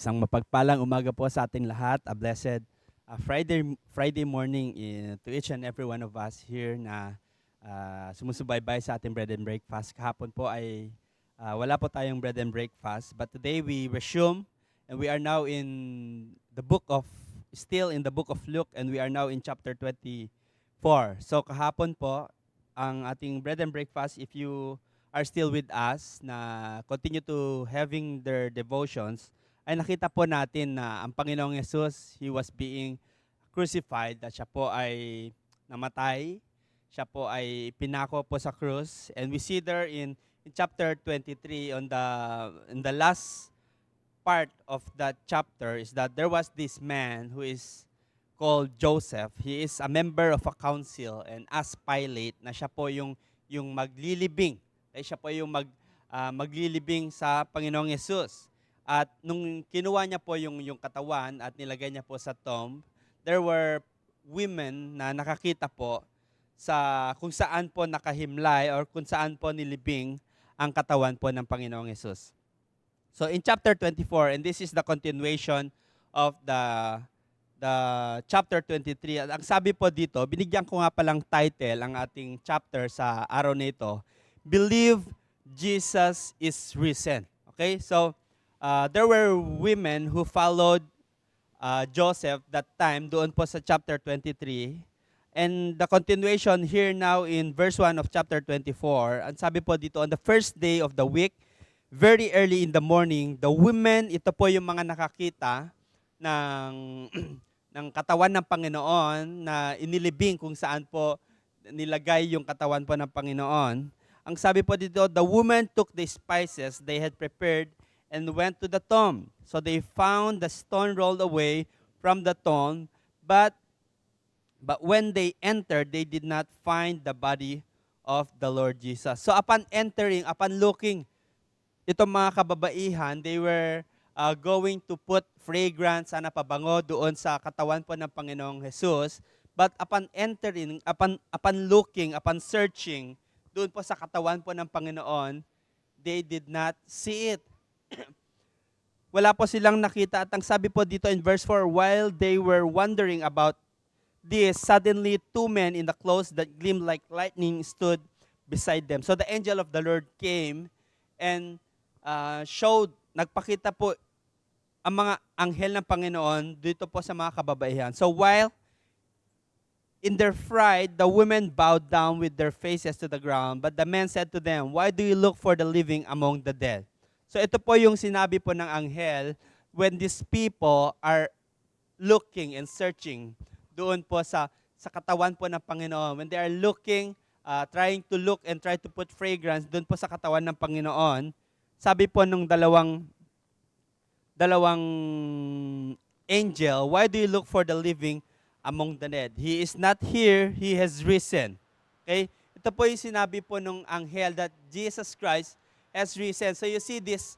Isang mapagpalang umaga po sa ating lahat. A blessed Friday morning to each and every one of us here na sumusubaybay sa ating bread and breakfast. Kahapon po ay wala po tayong bread and breakfast, but today we resume and we are now still in the book of Luke, and we are now in chapter 24. So kahapon po ang ating bread and breakfast, if you are still with us na continue to having their devotions, ay nakita po natin na ang Panginoong Yesus, He was being crucified, at siya po ay namatay, siya po ay pinako po sa krus. And we see there in chapter 23, in the last part of that chapter, is that there was this man who is called Joseph. He is a member of a council and as Pilate na siya po yung maglilibing. Ay siya po yung maglilibing sa Panginoong Yesus. At nung kinuha niya po yung katawan at nilagay niya po sa tomb, there were women na nakakita po sa kung saan po nakahimlay or kung saan po nilibing ang katawan po ng Panginoong Yesus. So in chapter 24, and this is the continuation of the chapter 23. At ang sabi po dito, binigyan ko nga palang title ang ating chapter sa araw na ito, Believe Jesus is Risen. Okay? So there were women who followed Joseph that time doon po sa chapter 23. And the continuation here now in verse 1 of chapter 24, ang sabi po dito, on the first day of the week, very early in the morning, the women, ito po yung mga nakakita ng, ng katawan ng Panginoon na inilibing kung saan po nilagay yung katawan po ng Panginoon. Ang sabi po dito, the women took the spices they had prepared and went to the tomb. So they found the stone rolled away from the tomb, but when they entered, they did not find the body of the Lord Jesus. So upon entering, upon looking, itong mga kababaihan, they were going to put fragrance, pabango doon sa katawan po ng Panginoong Jesus. But upon entering, upon looking, upon searching, doon po sa katawan po ng Panginoon, they did not see it. Wala po silang nakita. At ang sabi po dito in verse 4, while they were wondering about this, suddenly two men in the clothes that gleamed like lightning stood beside them. So the angel of the Lord came and nagpakita po ang mga anghel ng Panginoon dito po sa mga kababaihan. So while in their fright, the women bowed down with their faces to the ground, but the men said to them, why do you look for the living among the dead? So ito po yung sinabi po ng anghel when these people are looking and searching doon po sa katawan po ng Panginoon. When they are looking, trying to look and try to put fragrance doon po sa katawan ng Panginoon, sabi po nung dalawang angel, why do you look for the living among the dead? He is not here, He has risen. Okay? Ito po yung sinabi po nung anghel that Jesus Christ has risen. So you see these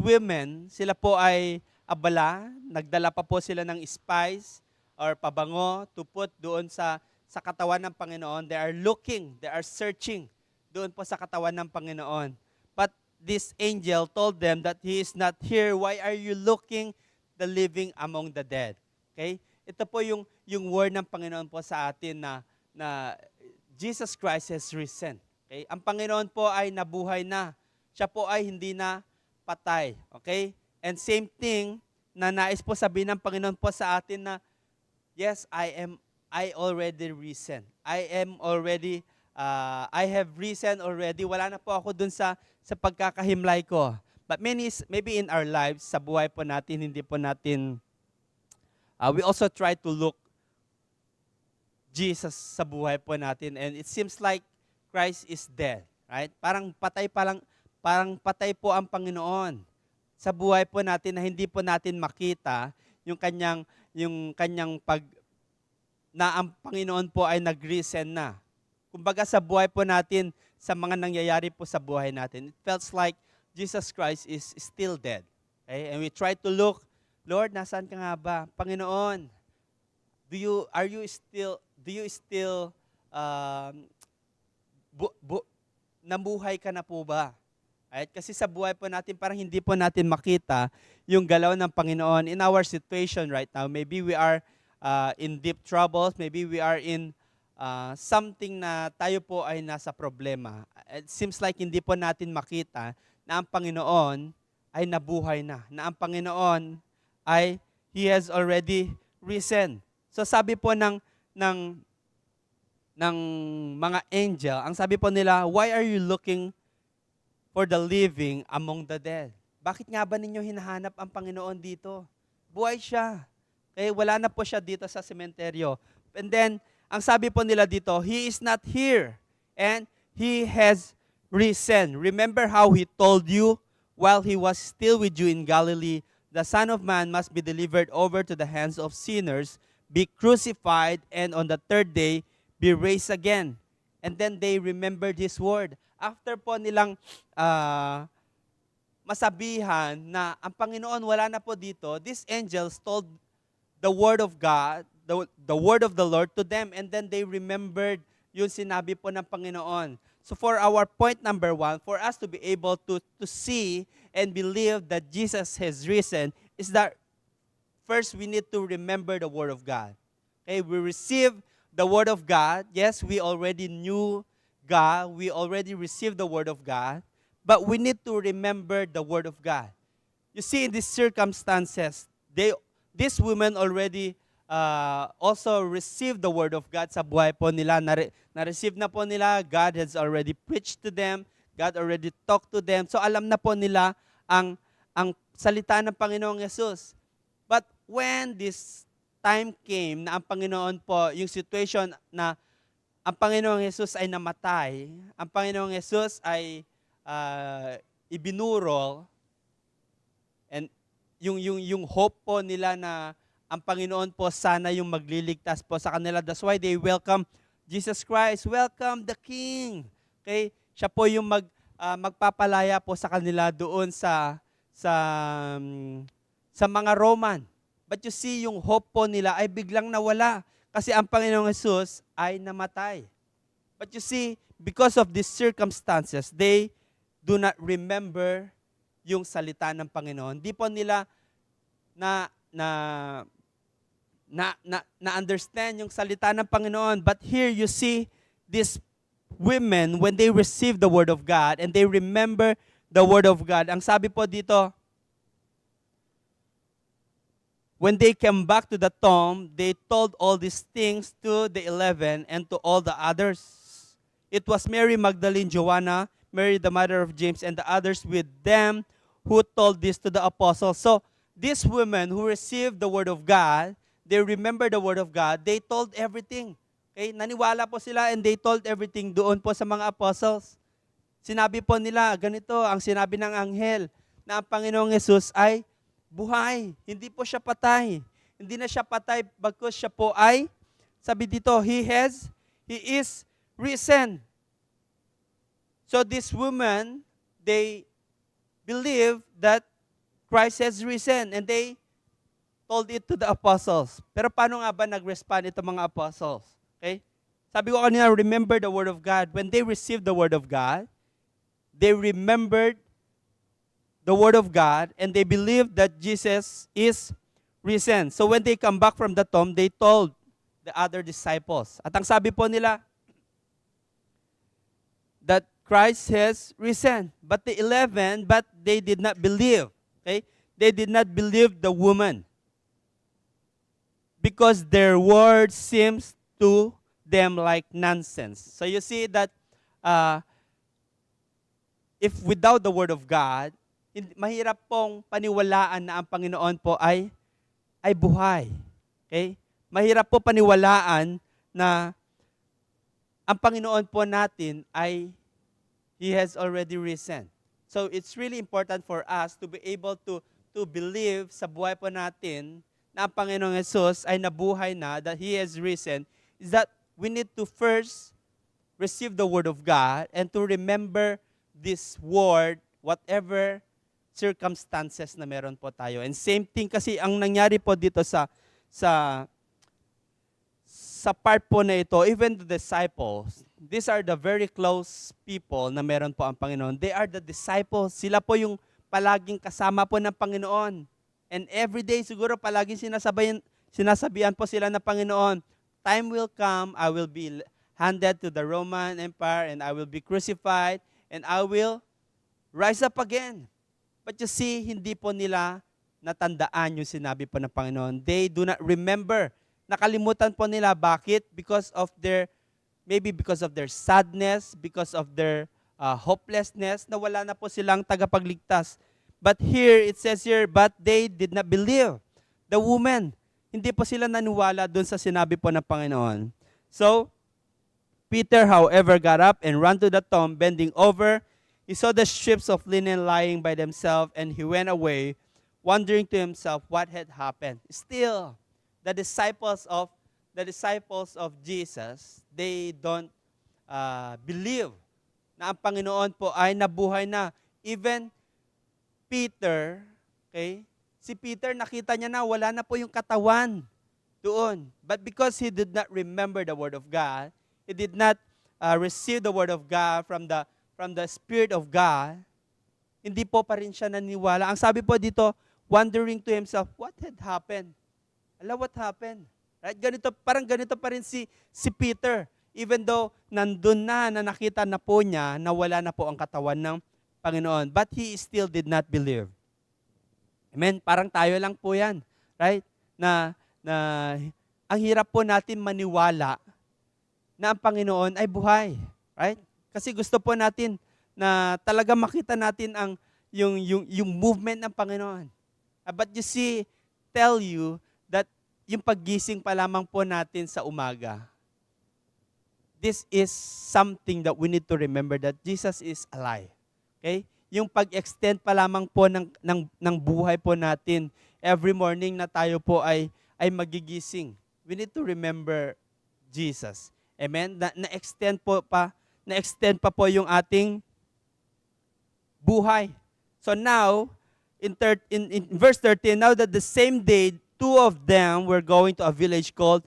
women, sila po ay abala, nagdala pa po sila ng spice or pabango to put doon sa katawan ng Panginoon. They are looking, they are searching doon po sa katawan ng Panginoon. But this angel told them that He is not here. Why are you looking the living among the dead? Okay? Ito po yung word ng Panginoon po sa atin na Jesus Christ has risen. Okay? Ang Panginoon po ay nabuhay na. Siya po ay hindi na patay. Okay? And same thing na nais po sabihin ng Panginoon po sa atin na, yes, I already risen. I have risen already. Wala na po ako dun sa pagkakahimlay ko. But maybe in our lives, sa buhay po natin, hindi po natin, we also try to look Jesus sa buhay po natin. And it seems like Christ is dead. Right? Parang patay po ang Panginoon sa buhay po natin na hindi po natin makita yung kanyang na ang Panginoon po ay nag-risen na. Kumbaga sa buhay po natin, sa mga nangyayari po sa buhay natin, it feels like Jesus Christ is still dead. Okay? And we try to look, Lord, nasaan ka nga ba? Panginoon, do you still nabuhay ka na po ba? Right? Kasi sa buhay po natin, parang hindi po natin makita yung galaw ng Panginoon in our situation right now. Maybe we are in deep troubles. Maybe we are in something na tayo po ay nasa problema. It seems like hindi po natin makita na ang Panginoon ay nabuhay na ang Panginoon ay He has already risen. So sabi po ng mga angel, ang sabi po nila, why are you looking for the living among the dead? Bakit nga ba ninyo hinahanap ang Panginoon dito? Buhay siya. Okay, wala na po siya dito sa sementeryo. And then, ang sabi po nila dito, He is not here. And He has risen. Remember how He told you while He was still with you in Galilee, the Son of Man must be delivered over to the hands of sinners, be crucified, and on the third day, be raised again. And then they remembered His word. After po nilang masabihan na ang Panginoon wala na po dito, these angels told the word of God, the word of the Lord to them, and then they remembered yung sinabi po ng Panginoon. So for our point number 1, for us to be able to see and believe that Jesus has risen, is that first we need to remember the word of God. Okay, we receive the word of God. Yes, we already knew God, we already received the word of God, but we need to remember the word of God. You see, in these circumstances, these women already also received the word of God sa buhay po nila. Na-receive na po nila, God has already preached to them, God already talked to them. So alam na po nila ang salita ng Panginoong Yesus. But when this time came na ang Panginoon po, yung situation na ang Panginoong Yesus ay namatay, ang Panginoong Yesus ay ibinurol, and yung hope po nila na ang Panginoon po sana yung magliligtas po sa kanila. That's why they welcome Jesus Christ. Welcome the King. Okay? Siya po yung magpapalaya po sa kanila doon sa mga Roman. But you see, yung hope po nila ay biglang nawala. Kasi ang Panginoong Jesus ay namatay. But you see, because of these circumstances, they do not remember yung salita ng Panginoon. Di po nila na-understand yung salita ng Panginoon. But here you see these women, when they receive the word of God and they remember the word of God, ang sabi po dito, when they came back to the tomb, they told all these things to the 11 and to all the others. It was Mary Magdalene, Joanna, Mary the mother of James, and the others with them who told this to the apostles. So these women who received the word of God, they remember the word of God, they told everything. Okay? Naniwala po sila and they told everything doon po sa mga apostles. Sinabi po nila, ganito ang sinabi ng anghel, na ang Panginoong Yesus ay buhay. Hindi po siya patay. Hindi na siya patay bagkus siya po ay, sabi dito, He is risen. So this woman, they believe that Christ has risen and they told it to the apostles. Pero paano nga ba nag-respond itong mga apostles? Okay? Sabi ko kanina, remember the word of God. When they received the word of God, they remembered the word of God, and they believed that Jesus is risen. So when they come back from the tomb, they told the other disciples. At ang sabi po nila, that Christ has risen. But the 11, but they did not believe. Okay? They did not believe the woman. Because their word seems to them like nonsense. So you see that if without the word of God, mahirap pong paniwalaan na ang Panginoon po ay buhay. Okay? Mahirap po paniwalaan na ang Panginoon po natin ay He has already risen. So it's really important for us to be able to believe sa buhay po natin na ang Panginoong Jesus ay nabuhay na, that He has risen, is that we need to first receive the Word of God and to remember this Word, whatever circumstances na meron po tayo. And same thing kasi ang nangyari po dito sa sa part po na ito, even the disciples, these are the very close people na meron po ang Panginoon. They are the disciples. Sila po yung palaging kasama po ng Panginoon. And every day siguro palaging sinasabihan po sila ng Panginoon, time will come, I will be handed to the Roman Empire and I will be crucified and I will rise up again. But you see, hindi po nila natandaan yung sinabi po ng Panginoon. They do not remember. Nakalimutan po nila. Bakit? Maybe because of their sadness, because of their hopelessness, na wala na po silang tagapagligtas. But here, it says here, but they did not believe. The woman, hindi po sila naniwala dun sa sinabi po ng Panginoon. So, Peter, however, got up and ran to the tomb, bending over. He saw the strips of linen lying by themselves, and he went away, wondering to himself what had happened. Still, the disciples of Jesus, they don't believe na ang Panginoon po ay nabuhay na. Even Peter, okay, si Peter nakita niya na wala na po yung katawan doon. But because he did not remember the Word of God, he did not receive the Word of God from the Spirit of God, hindi po pa rin siya naniwala. Ang sabi po dito, wondering to himself, what had happened? What happened? Right? Parang ganito pa rin si Peter. Even though nandun na nakita na po niya na wala na po ang katawan ng Panginoon. But he still did not believe. Amen? Parang tayo lang po yan. Right? Na ang hirap po natin maniwala na ang Panginoon ay buhay. Right? Kasi gusto po natin na talaga makita natin yung movement ng Panginoon. But you see, tell you that yung paggising pa lamang po natin sa umaga, this is something that we need to remember that Jesus is alive. Okay? Yung pag-extend pa lamang po ng buhay po natin every morning na tayo po ay magigising. We need to remember Jesus. Amen? Na-extend pa po yung ating buhay. So now, in verse 13, now that the same day, two of them were going to a village called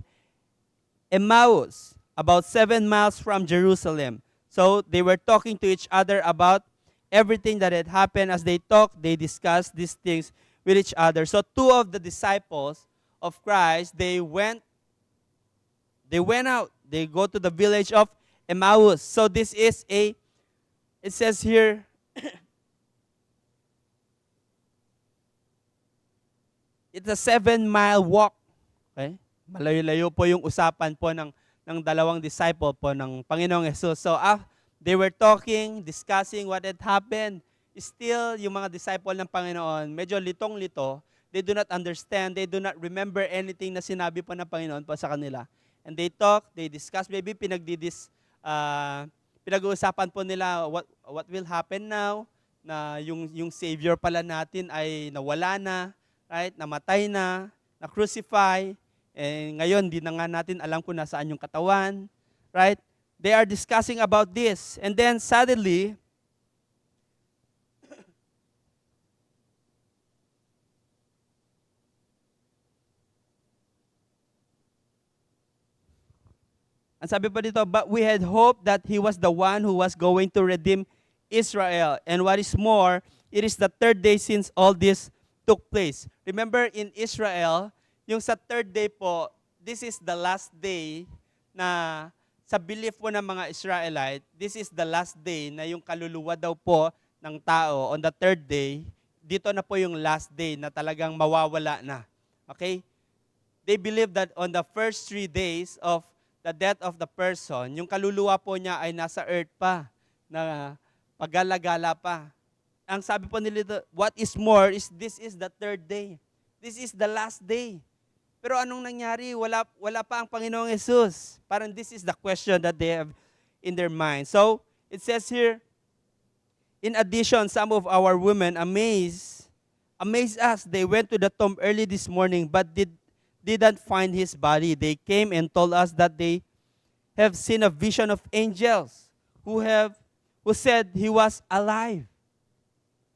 Emmaus, about 7 miles from Jerusalem. So they were talking to each other about everything that had happened. As they talked, they discussed these things with each other. So two of the disciples of Christ, they went out. They go to the village of Emmaus. So this is it says here, it's a 7-mile walk. Okay? Malayo-layo po yung usapan po ng dalawang disciple po ng Panginoong Jesus. So they were talking, discussing what had happened. Still, yung mga disciple ng Panginoon, medyo litong-lito. They do not understand. They do not remember anything na sinabi po ng Panginoon po sa kanila. And they talk, they discuss, maybe pinag-uusapan po nila what will happen now, na yung Savior pala natin ay nawala na, right? Namatay na crucify, ngayon di na nga natin alam kung nasaan yung katawan, right? They are discussing about this. And then suddenly, ang sabi pa dito, but we had hoped that He was the one who was going to redeem Israel. And what is more, it is the third day since all this took place. Remember in Israel, yung sa third day po, this is the last day na sa belief po ng mga Israelite, this is the last day na yung kaluluwa daw po ng tao on the third day, dito na po yung last day na talagang mawawala na. Okay? They believe that on the first 3 days of the death of the person, yung kaluluwa po niya ay nasa earth pa, na pagala-gala pa. Ang sabi po nila, what is more is this is the third day. This is the last day. Pero anong nangyari? Wala pa ang Panginoong Jesus. Parang this is the question that they have in their mind. So, it says here, in addition, some of our women amazed us. They went to the tomb early this morning but didn't find his body. They came and told us that they have seen a vision of angels who said he was alive.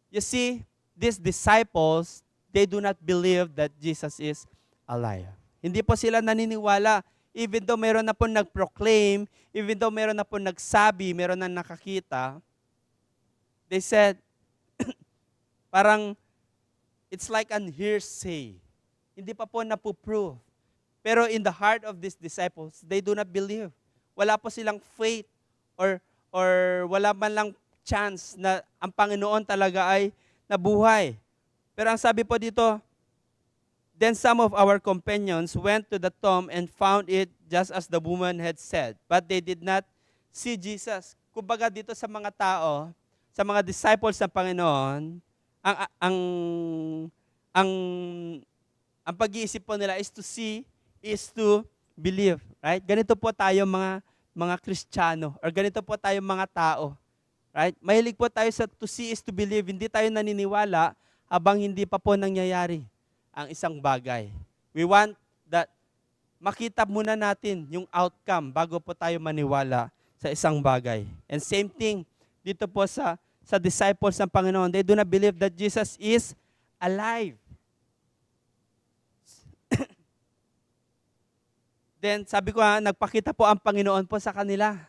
You see, these disciples, they do not believe that Jesus is alive. Hindi po sila naniniwala. even though meron na po nag-proclaim, even though meron na po nagsabi, meron na nakakita, they said, parang it's like an hearsay. Hindi pa po napuprove. Pero in the heart of these disciples, they do not believe. Wala po silang faith or wala man lang chance na ang Panginoon talaga ay nabuhay. Pero ang sabi po dito, then some of our companions went to the tomb and found it just as the woman had said. But they did not see Jesus. Kumbaga dito sa mga tao, sa mga disciples ng Panginoon, ang pag-iisip po nila is to see, is to believe, right? Ganito po tayo mga Kristiyano, or ganito po tayo mga tao, right? Mahilig po tayo sa to see is to believe. Hindi tayo naniniwala habang hindi pa po nangyayari ang isang bagay. We want that makita muna natin yung outcome bago po tayo maniwala sa isang bagay. And same thing dito po sa disciples ng Panginoon. They do not believe that Jesus is alive. Then, sabi ko nagpakita po ang Panginoon po sa kanila.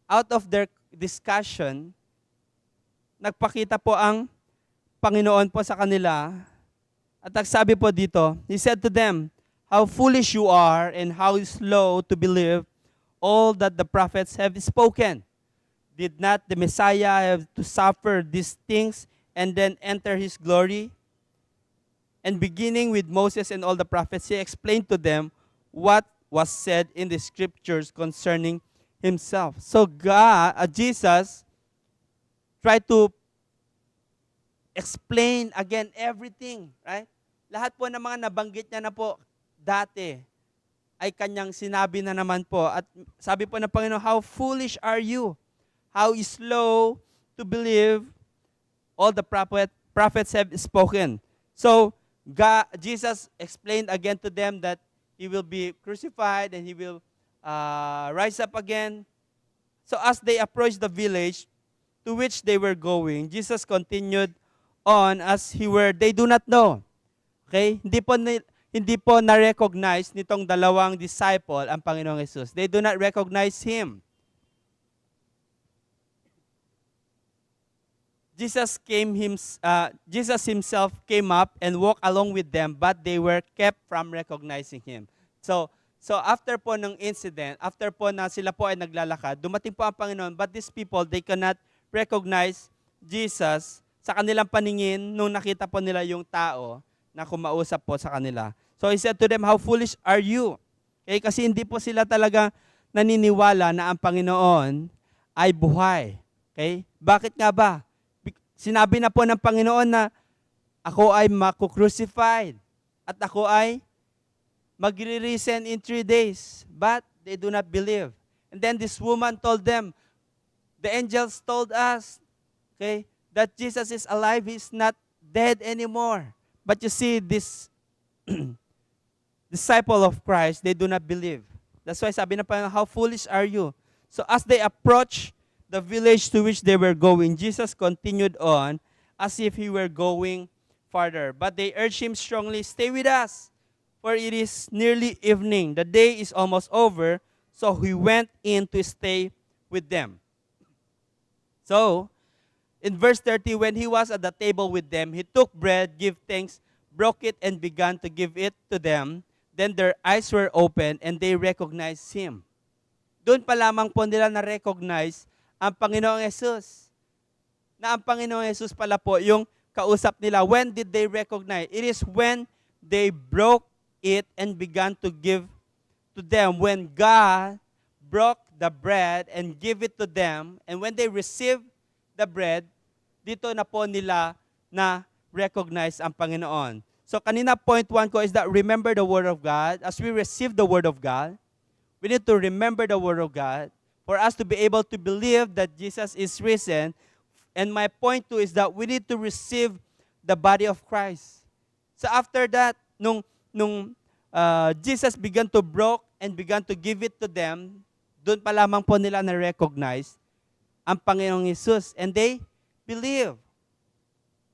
Out of their discussion, nagpakita po ang Panginoon po sa kanila. At nagsabi po dito, He said to them, how foolish you are and how slow to believe all that the prophets have spoken. Did not the Messiah have to suffer these things and then enter His glory? And beginning with Moses and all the prophets, He explained to them what was said in the scriptures concerning Himself. So Jesus tried to explain again everything, right? Lahat po ng mga nabanggit niya na po dati ay kanyang sinabi na naman po. At sabi po ng Panginoon, how foolish are you? How slow to believe all the prophets have spoken. So Jesus explained again to them that He will be crucified and He will rise up again. So as they approached the village to which they were going, Jesus continued on as they do not know. Okay? Hindi po na-recognize nitong dalawang disciple ang Panginoong Jesus. They do not recognize Him. Jesus Himself came up and walked along with them, but they were kept from recognizing Him. So after po ng incident, after po na sila po ay naglalakad, dumating po ang Panginoon, but these people, they cannot recognize Jesus sa kanilang paningin nung nakita po nila yung tao na kumausap po sa kanila. So He said to them, how foolish are you? Okay, kasi hindi po sila talaga naniniwala na ang Panginoon ay buhay. Okay? Bakit nga ba? Sinabi na po ng Panginoon na ako ay maku-crucified at ako ay magre-risen in 3 days. But they do not believe. And then this woman told them, the angels told us, okay, that Jesus is alive, He's not dead anymore. But you see, this disciple of Christ, they do not believe. That's why sabi na pa, how foolish are you? So as they approached the village to which they were going, Jesus continued on as if He were going farther. But they urged Him strongly, stay with us, for it is nearly evening. The day is almost over. So He went in to stay with them. So, in verse 30, when He was at the table with them, He took bread, gave thanks, broke it, and began to give it to them. Then their eyes were opened, and they recognized Him. Doon pa lamang po nila na-recognize ang Panginoong Jesus. Na ang Panginoong Jesus pala po yung kausap nila. When did they recognize? It is when they broke it and began to give to them. When God broke the bread and gave it to them, and when they received the bread, dito na po nila na recognize ang Panginoon. So kanina point 1 ko is that remember the Word of God. As we receive the Word of God, we need to remember the Word of God for us to be able to believe that Jesus is risen. And my point 2 is that we need to receive the body of Christ. So after that, nung Jesus began to broke and began to give it to them, doon pa lamang po nila na-recognize ang Panginoong Jesus. And they believe.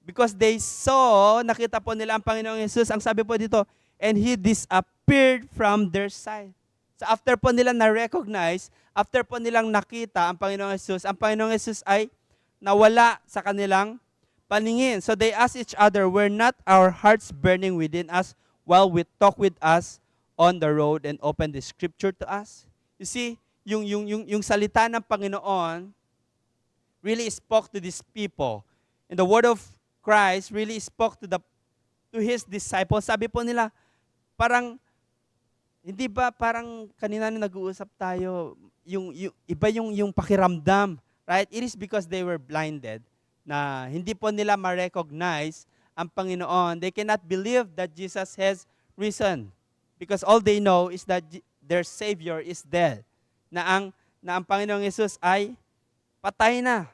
Because they saw, nakita po nila ang Panginoong Jesus. Ang sabi po dito, and He disappeared from their sight. So after po nila na-recognize, after po nilang nakita ang Panginoong Jesus ay nawala sa kanilang paningin. So they asked each other, were not our hearts burning within us while we talk with us on the road and open the scripture to us? You see, yung salita ng Panginoon really spoke to these people. And the word of Christ really spoke to his disciples. Sabi po nila, parang, hindi ba parang kanina na nag-uusap tayo, yung iba yung pakiramdam, right? It is because they were blinded na hindi po nila ma-recognize ang Panginoon. They cannot believe that Jesus has risen because all they know is that their Savior is dead. Na ang Panginoong Jesus ay patay na.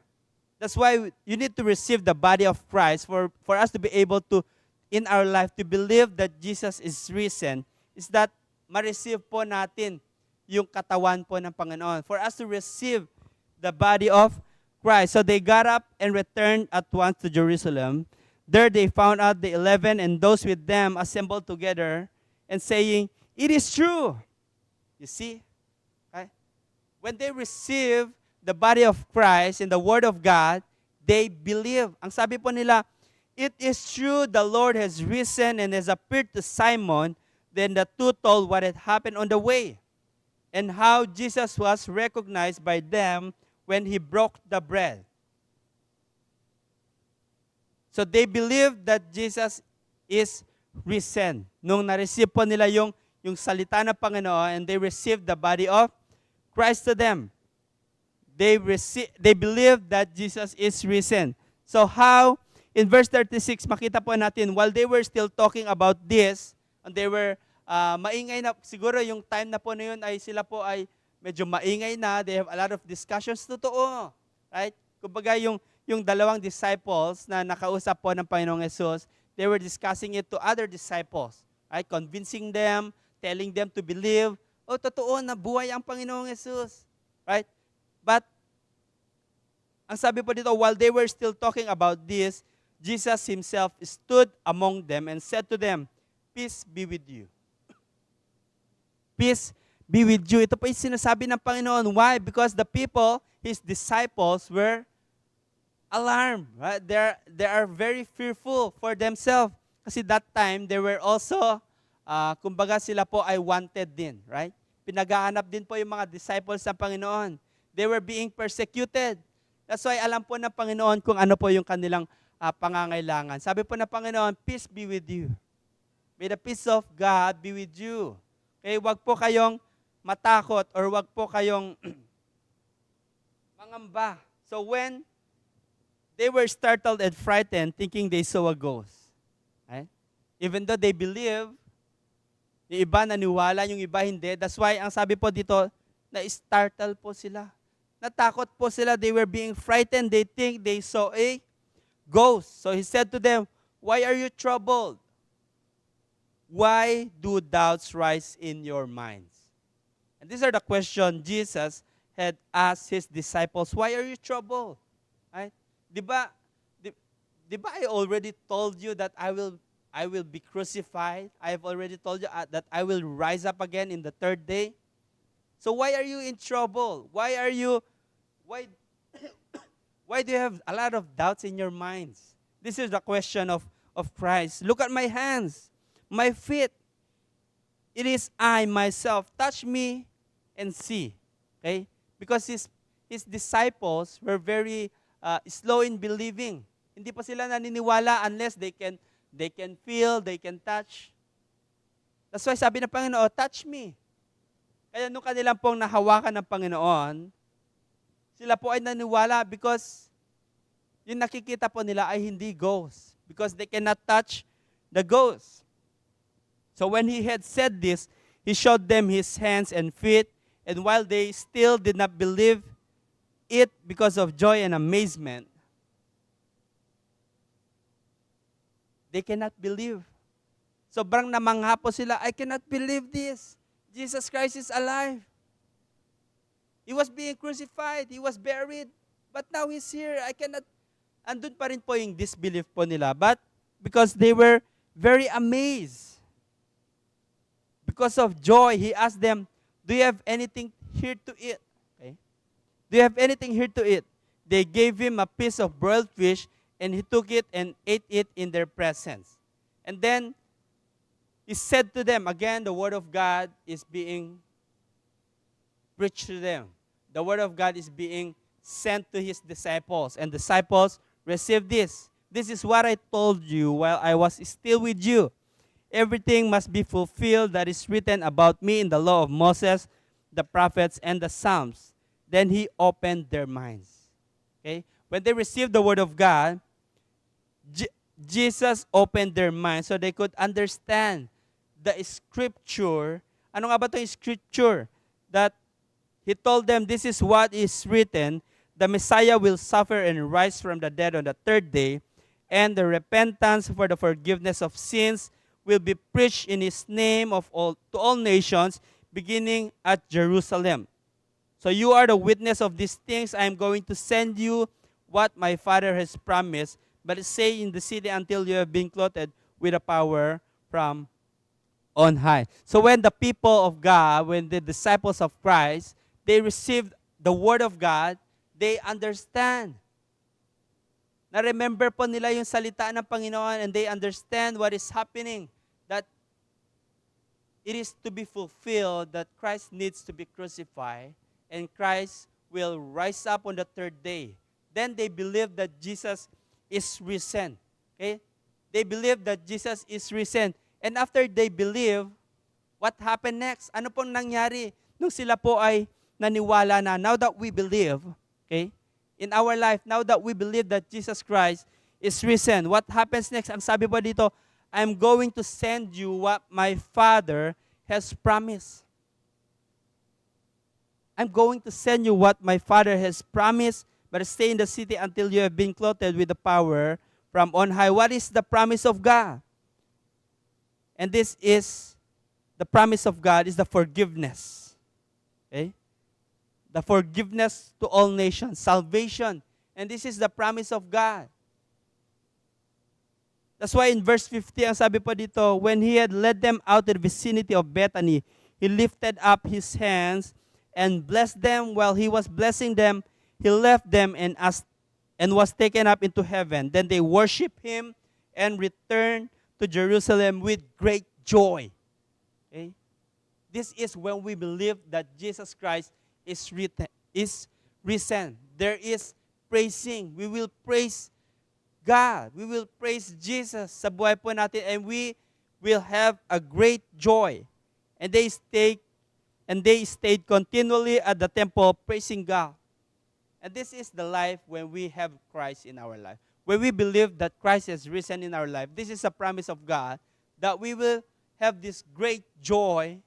That's why you need to receive the body of Christ for us to be able to, in our life, to believe that Jesus is risen, is that ma-receive po natin yung katawan po ng Panginoon. For us to receive the body of Christ. So they got up and returned at once to Jerusalem. There they found out the 11 and those with them assembled together and saying, it is true. You see? Okay? When they receive the body of Christ and the Word of God, they believe. Ang sabi po nila, it is true the Lord has risen and has appeared to Simon. Then the two told what had happened on the way and how Jesus was recognized by them when he broke the bread. So they believed that Jesus is risen. Nung na-receive po nila yung salita ng Panginoon and they received the body of Christ to them. They believed that Jesus is risen. So how, in verse 36, makita po natin, while they were still talking about this, and they were maingay na, siguro yung time na po na yun ay sila po ay medyo maingay na, they have a lot of discussions, totoo. Right? Kumbaga yung dalawang disciples na nakausap po ng Panginoong Jesus, they were discussing it to other disciples. Right? Convincing them, telling them to believe, oh, totoo na buhay ang Panginoong Jesus. Right? But, ang sabi po dito, while they were still talking about this, Jesus himself stood among them and said to them, peace be with you. Peace be with you. Ito po yung sinasabi ng Panginoon. Why? Because the people, his disciples, were alarmed. Right? They are very fearful for themselves. Kasi that time, they were also, kumbaga sila po ay wanted din. Right? Pinagahanap din po yung mga disciples ng Panginoon. They were being persecuted. That's why alam po ng Panginoon kung ano po yung kanilang pangangailangan. Sabi po ng Panginoon, peace be with you. May the peace of God be with you. Okay, wag po kayong matakot or wag po kayong mangamba. So when they were startled and frightened, thinking they saw a ghost. Right? Even though they believe, yung iba naniwala, yung iba hindi. That's why ang sabi po dito, na-startle po sila. Natakot po sila. They were being frightened. They think they saw a ghost. So he said to them, why are you troubled? Why do doubts rise in your minds? And these are the questions Jesus had asked his disciples. Why are you troubled? Right? Di ba I already told you that I will be crucified? I have already told you that I will rise up again in the third day. So why are you in trouble? Why do you have a lot of doubts in your minds? This is the question of Christ. Look at my hands, my feet. It is I myself. Touch me and see. Okay? Because his disciples were very slow in believing. Hindi pa sila naniniwala unless they can feel, they can touch. That's why sabi ng Panginoon, touch me. Kaya nung kanilang pong nahawakan ng Panginoon, sila po ay naniwala because yung nakikita po nila ay hindi ghost. Because they cannot touch the ghost. So when he had said this, he showed them his hands and feet, and while they still did not believe it because of joy and amazement, they cannot believe. Sobrang namangha po sila, I cannot believe this. Jesus Christ is alive. He was being crucified. He was buried. But now He's here. I cannot. Andun pa rin po yung disbelief po nila. But because they were very amazed. Because of joy, He asked them, Do you have anything here to eat? Okay. Do you have anything here to eat? They gave him a piece of broiled fish, and he took it and ate it in their presence. And then he said to them, again, the word of God is being preached to them. The word of God is being sent to his disciples, and disciples received this. This is what I told you while I was still with you. Everything must be fulfilled that is written about me in the law of Moses, the prophets, and the Psalms. Then he opened their minds. Okay? When they received the word of God, Jesus opened their minds so they could understand the scripture. Ano nga ba itong scripture? That he told them, this is what is written, the Messiah will suffer and rise from the dead on the third day, and the repentance for the forgiveness of sins will be preached in his name to all nations, beginning at Jerusalem. So you are the witness of these things. I am going to send you what my Father has promised, but stay in the city until you have been clothed with a power from on high. So when the people of God, when the disciples of Christ, they received the word of God, they understand. Na-remember po nila yung salita ng Panginoon, and they understand what is happening. That it is to be fulfilled that Christ needs to be crucified, and Christ will rise up on the third day. Then they believe that Jesus is risen. Okay? They believe that Jesus is risen. And after they believe, what happened next? Ano pong nangyari nung sila po ay naniwala na? Now that we believe, okay, in our life, now that we believe that Jesus Christ is risen, what happens next? Ang sabi po dito, I'm going to send you what my Father has promised. I'm going to send you what my Father has promised, but stay in the city until you have been clothed with the power from on high. What is the promise of God? And this is, the promise of God is the forgiveness. Okay? The forgiveness to all nations, salvation. And this is the promise of God. That's why in verse 50, ang sabi po dito, when he had led them out to the vicinity of Bethany, he lifted up his hands and blessed them. While he was blessing them, he left them and was taken up into heaven. Then they worshiped him and returned to Jerusalem with great joy. Okay? This is when we believe that Jesus Christ is risen. There is praising. We will praise God. We will praise Jesus sa buhay po natin, and we will have a great joy. And they stayed continually at the temple praising God. And this is the life when we have Christ in our life. When we believe that Christ has risen in our life, this is a promise of God that we will have this great joy,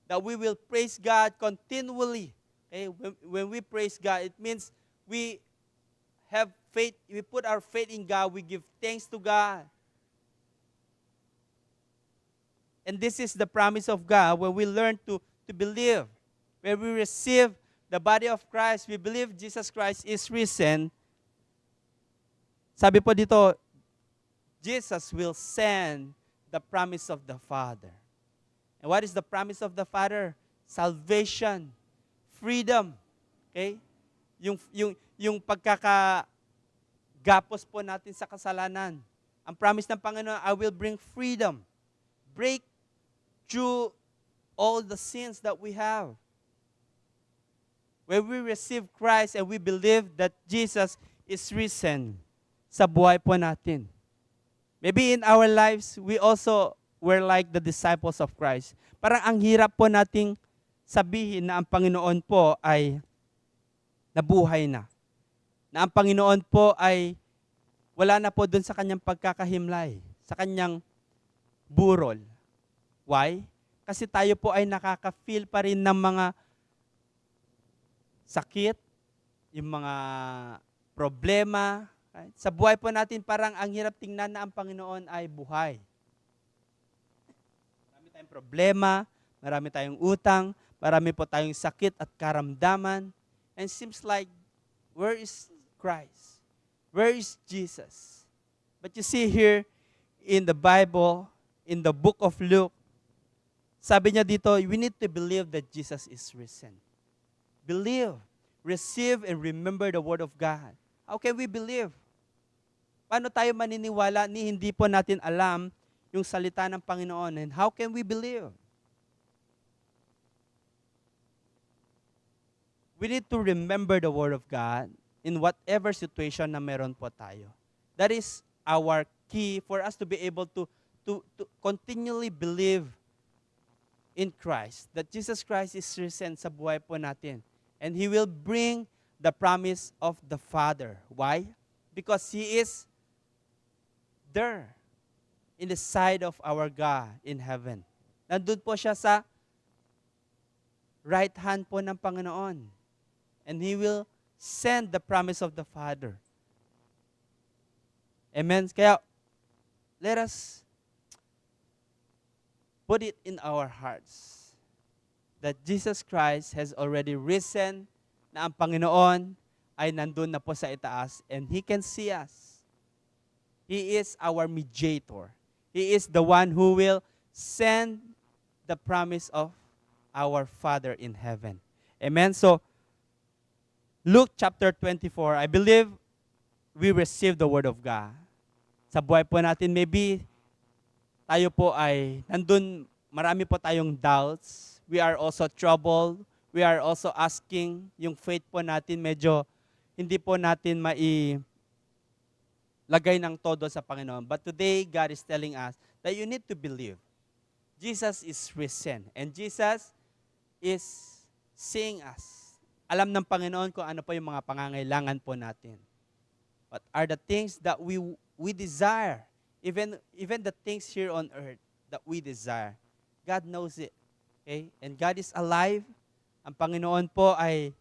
that we will praise God continually. Okay? When we praise God, it means we have faith, we put our faith in God, we give thanks to God. And this is the promise of God when we learn to believe. When we receive the body of Christ, we believe Jesus Christ is risen. Sabi po dito, Jesus will send the promise of the Father. And what is the promise of the Father? Salvation, freedom. Okay? Yung pagkakagapos po natin sa kasalanan. Ang promise ng Panginoon, I will bring freedom. Break through all the sins that we have. When we receive Christ and we believe that Jesus is risen sa buhay po natin. Maybe in our lives, we also were like the disciples of Christ. Parang ang hirap po nating sabihin na ang Panginoon po ay nabuhay na. Na ang Panginoon po ay wala na po dun sa kanyang pagkakahimlay, sa kanyang burol. Why? Kasi tayo po ay nakaka-feel pa rin ng mga sakit, yung mga problema. Right? Sa buhay po natin, parang ang hirap tingnan na ang Panginoon ay buhay. Marami tayong problema, marami tayong utang, marami po tayong sakit at karamdaman. And seems like, where is Christ? Where is Jesus? But you see here in the Bible, in the book of Luke, Sabi niya dito, we need to believe that Jesus is risen. Believe, receive, and remember the Word of God. How can we believe? Paano tayo maniniwala ni hindi po natin alam yung salita ng Panginoon? And how can we believe? We need to remember the Word of God in whatever situation na meron po tayo. That is our key for us to be able to continually believe in Christ, that Jesus Christ is risen sa buhay po natin. And He will bring the promise of the Father. Why? Because He is there in the side of our God in heaven. Nandun po siya sa right hand po ng Panginoon. And He will send the promise of the Father. Amen? Kaya, let us put it in our hearts that Jesus Christ has already risen, na ang Panginoon ay nandun na po sa itaas, and He can see us. He is our mediator. He is the one who will send the promise of our Father in heaven. Amen? So, Luke chapter 24, I believe we receive the Word of God. Sa buhay po natin, maybe tayo po ay nandun, marami po tayong doubts. We are also troubled. We are also asking, yung faith po natin medyo hindi po natin lagay ng todo sa Panginoon. But today, God is telling us that you need to believe. Jesus is risen. And Jesus is seeing us. Alam ng Panginoon kung ano po yung mga pangangailangan po natin. What are the things that we desire? Even the things here on earth that we desire. God knows it. Okay? And God is alive. Ang Panginoon po ay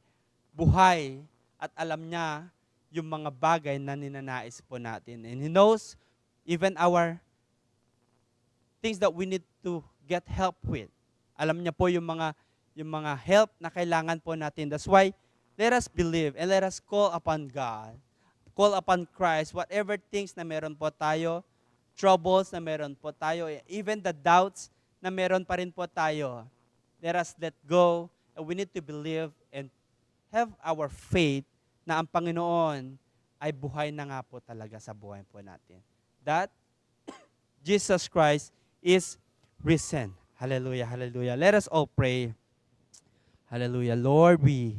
buhay at alam niya yung mga bagay na ninanais po natin. And He knows even our things that we need to get help with. Alam niya po yung mga help na kailangan po natin. That's why, let us believe and let us call upon God. Call upon Christ. Whatever things na meron po tayo, troubles na meron po tayo, even the doubts na meron pa rin po tayo, let us let go. And we need to believe and have our faith na ang Panginoon ay buhay na nga po talaga sa buhay po natin. That Jesus Christ is risen. Hallelujah, hallelujah. Let us all pray. Hallelujah. Lord, we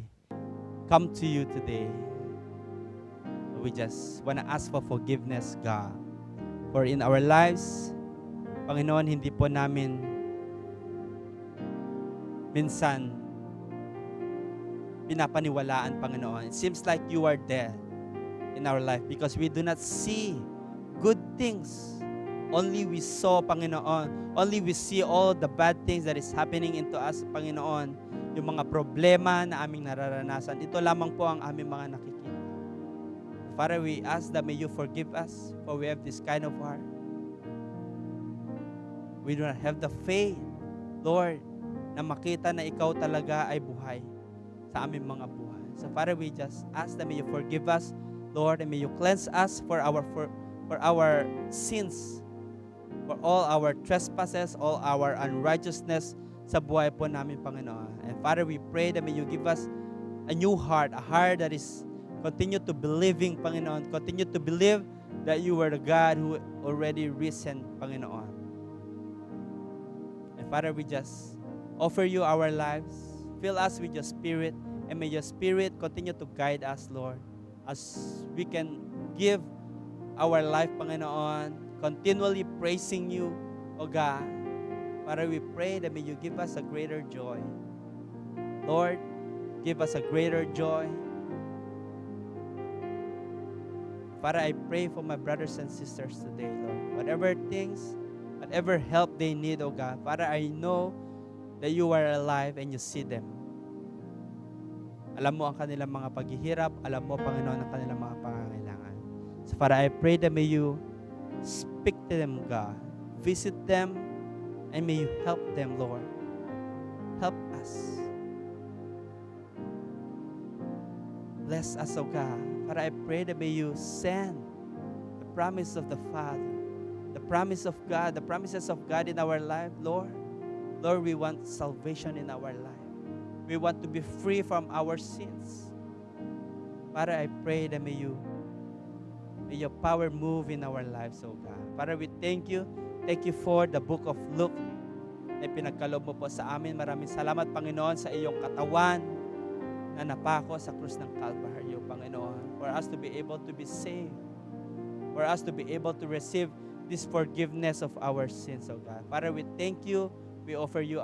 come to you today. We just want to ask for forgiveness, God. For in our lives, Panginoon, hindi po namin minsan pinapaniwalaan, Panginoon. It seems like you are dead in our life because we do not see good things. Only we saw, Panginoon, only we see all the bad things that is happening into us, Panginoon. Yung mga problema na aming nararanasan, ito lamang po ang aming mga nakikita. Father, we ask that may you forgive us for we have this kind of heart. We do not have the faith, Lord, na makita na ikaw talaga ay buhay sa aming mga buhay. So Father, we just ask that may you forgive us, Lord, and may you cleanse us for our sins, for all our trespasses, all our unrighteousness sa buhay po namin, Panginoon. And Father, we pray that may you give us a new heart, a heart that is continue to believing, Panginoon. Continue to believe that you are the God who already risen, Panginoon. And Father, we just offer you our lives. Fill us with your Spirit, and may your Spirit continue to guide us, Lord, as we can give our life, Panginoon, continually praising you, O God. Father, we pray that may you give us a greater joy. Lord, give us a greater joy. Father, I pray for my brothers and sisters today, Lord. Whatever things, whatever help they need, O God. Father, I know that you are alive and you see them. Alam mo ang kanilang mga paghihirap. Alam mo, Panginoon, ang kanilang mga pangangailangan. So, Father, I pray that may you speak to them, God. Visit them and may you help them, Lord. Help us. Bless us, O God. Father, I pray that may you send the promise of the Father, the promise of God, the promises of God in our life, Lord. Lord, we want salvation in our life. We want to be free from our sins. Father, I pray that may your power move in our lives, oh God. Father, we thank you. Thank you for the book of Luke na pinagkaloob mo po sa amin. Maraming salamat, Panginoon, sa iyong katawan na napako sa krus ng Calvary, Panginoon. For us to be able to be saved. For us to be able to receive this forgiveness of our sins, oh God. Father, we thank you. We offer you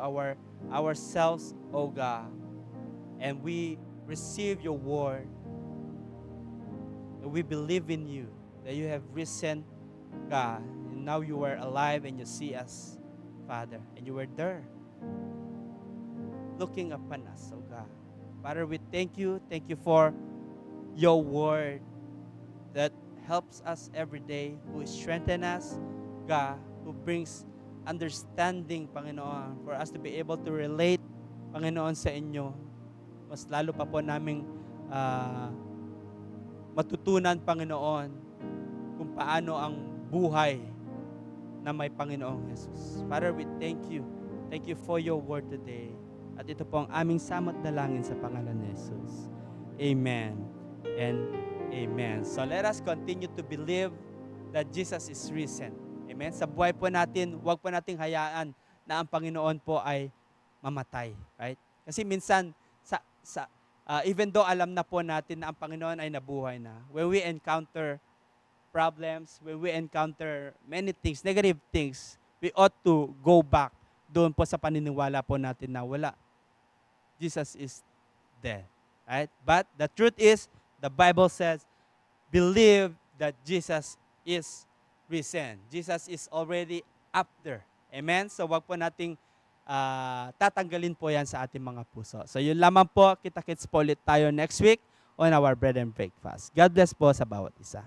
ourselves, oh God. And we receive your word. We believe in you, that you have risen, God, and now you are alive and you see us, Father, and you were there, looking upon us, oh God. Father, we thank you for your word that helps us every day, who strengthens us, God, who brings understanding, Panginoon, for us to be able to relate, Panginoon, sa inyo. Mas lalo pa po naming matutunan, Panginoon, kung paano ang buhay na may Panginoong Jesus. Father, we thank you. Thank you for your word today. At ito po ang aming samot dalangin sa pangalan ni Jesus. Amen and amen. So let us continue to believe that Jesus is risen. Amen. Sa buhay po natin, huwag po nating hayaan na ang Panginoon po ay mamatay. Right? Kasi minsan, even though alam na po natin na ang Panginoon ay nabuhay na, when we encounter problems, when we encounter many things, negative things, we ought to go back doon po sa paniniwala po natin na wala. Jesus is dead. Right? But the truth is, the Bible says, believe that Jesus is risen. Jesus is already up there. Amen? So wag po nating tatanggalin po yan sa ating mga puso. So yun lamang po, kita-kits po ulit tayo next week on our Bread and Breakfast. God bless po sa bawat isa.